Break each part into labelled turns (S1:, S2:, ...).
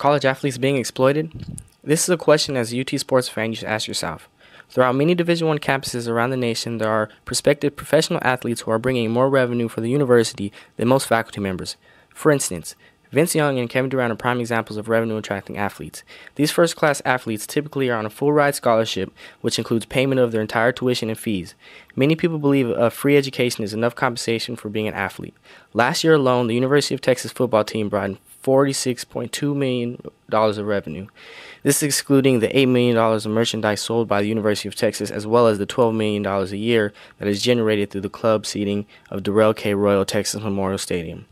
S1: college athletes being exploited? This is a question as a UT sports fan you should ask yourself. Throughout many Division I campuses around the nation, there are prospective professional athletes who are bringing more revenue for the university than most faculty members. For instance, Vince Young and Kevin Durant are prime examples of revenue-attracting athletes. These first-class athletes typically are on a full-ride scholarship, which includes payment of their entire tuition and fees. Many people believe a free education is enough compensation for being an athlete. Last year alone, the University of Texas football team brought in $46.2 million of revenue. This is excluding the $8 million of merchandise sold by the University of Texas, as well as the $12 million a year that is generated through the club seating of Darrell K. Royal Texas Memorial Stadium.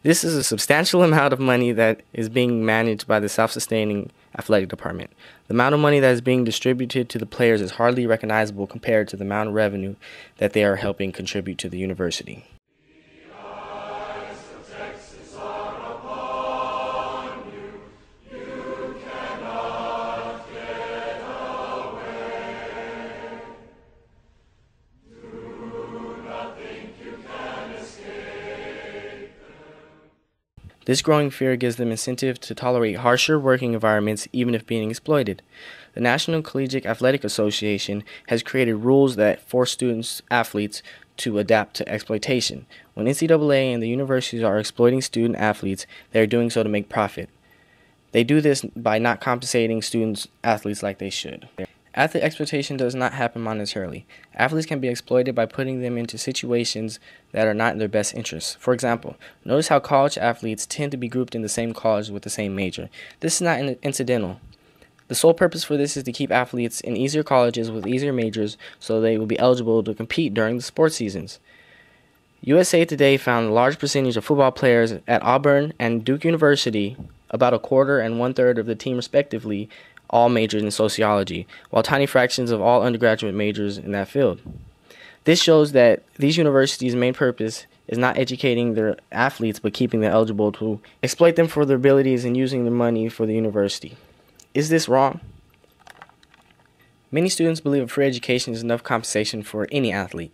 S1: This is a substantial amount of money that is being managed by the self-sustaining athletic department. The amount of money that is being distributed to the players is hardly recognizable compared to the amount of revenue that they are helping contribute to the university. This growing fear gives them incentive to tolerate harsher working environments even if being exploited. The National Collegiate Athletic Association has created rules that force athletes to adapt to exploitation. When NCAA and the universities are exploiting student athletes, they are doing so to make profit. They do this by not compensating student athletes like they should. Athlete exploitation does not happen monetarily. Athletes can be exploited by putting them into situations that are not in their best interests. For example, notice how college athletes tend to be grouped in the same college with the same major. This is not incidental. The sole purpose for this is to keep athletes in easier colleges with easier majors so they will be eligible to compete during the sports seasons. USA Today found a large percentage of football players at Auburn and Duke University, about a quarter and one-third of the team respectively, all majored in sociology, while tiny fractions of all undergraduate majors in that field. This shows that these universities' main purpose is not educating their athletes, but keeping them eligible to exploit them for their abilities and using their money for the university. Is this wrong? Many students believe a free education is enough compensation for any athlete.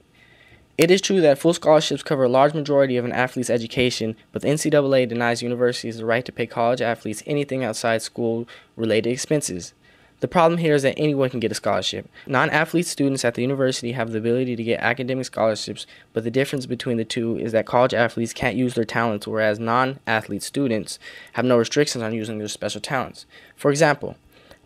S1: It is true that full scholarships cover a large majority of an athlete's education, but the NCAA denies universities the right to pay college athletes anything outside school-related expenses. The problem here is that anyone can get a scholarship. Non-athlete students at the university have the ability to get academic scholarships, but the difference between the two is that college athletes can't use their talents, whereas non-athlete students have no restrictions on using their special talents. For example,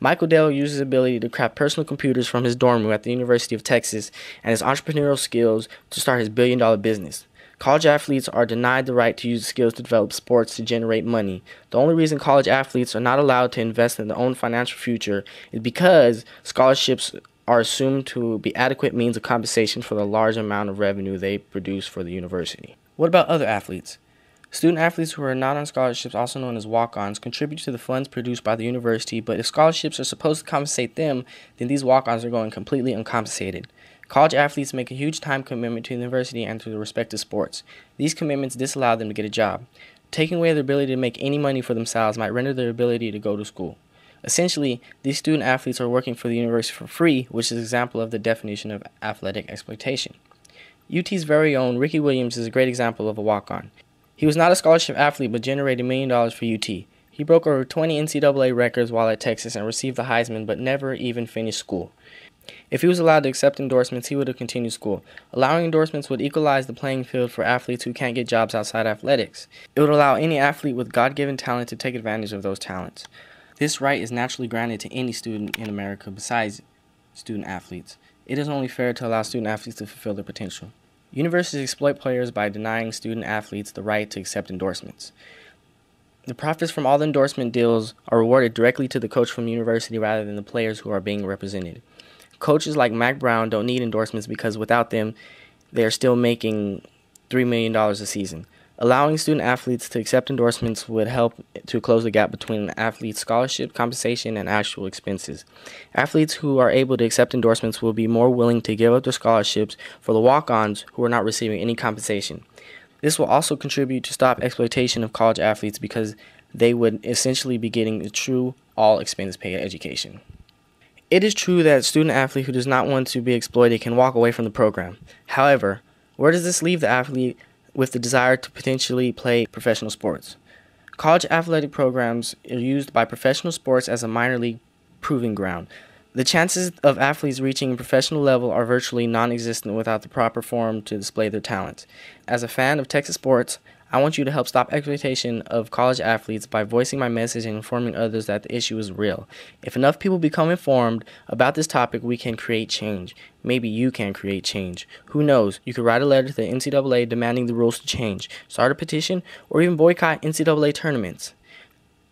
S1: Michael Dell used his ability to craft personal computers from his dorm room at the University of Texas and his entrepreneurial skills to start his billion-dollar business. College athletes are denied the right to use the skills to develop sports to generate money. The only reason college athletes are not allowed to invest in their own financial future is because scholarships are assumed to be adequate means of compensation for the large amount of revenue they produce for the university. What about other athletes? Student athletes who are not on scholarships, also known as walk-ons, contribute to the funds produced by the university, but if scholarships are supposed to compensate them, then these walk-ons are going completely uncompensated. College athletes make a huge time commitment to the university and to the respective sports. These commitments disallow them to get a job. Taking away their ability to make any money for themselves might render their ability to go to school. Essentially, these student athletes are working for the university for free, which is an example of the definition of athletic exploitation. UT's very own Ricky Williams is a great example of a walk-on. He was not a scholarship athlete but generated $1 million for UT. He broke over 20 NCAA records while at Texas and received the Heisman but never even finished school. If he was allowed to accept endorsements, he would have continued school. Allowing endorsements would equalize the playing field for athletes who can't get jobs outside athletics. It would allow any athlete with God-given talent to take advantage of those talents. This right is naturally granted to any student in America besides student athletes. It is only fair to allow student athletes to fulfill their potential. Universities exploit players by denying student athletes the right to accept endorsements. The profits from all the endorsement deals are rewarded directly to the coach from the university rather than the players who are being represented. Coaches like Mac Brown don't need endorsements because without them, they are still making $3 million a season. Allowing student athletes to accept endorsements would help to close the gap between an athlete's scholarship compensation and actual expenses. Athletes who are able to accept endorsements will be more willing to give up their scholarships for the walk-ons who are not receiving any compensation. This will also contribute to stop exploitation of college athletes because they would essentially be getting a true all-expense-paid education. It is true that a student athlete who does not want to be exploited can walk away from the program. However, where does this leave the athlete with the desire to potentially play professional sports? College athletic programs are used by professional sports as a minor league proving ground. The chances of athletes reaching a professional level are virtually non-existent without the proper forum to display their talents. As a fan of Texas sports, I want you to help stop exploitation of college athletes by voicing my message and informing others that the issue is real. If enough people become informed about this topic, we can create change. Maybe you can create change. Who knows? You could write a letter to the NCAA demanding the rules to change, start a petition, or even boycott NCAA tournaments.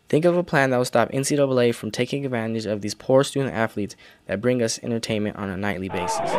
S1: Think of a plan that will stop NCAA from taking advantage of these poor student athletes that bring us entertainment on a nightly basis.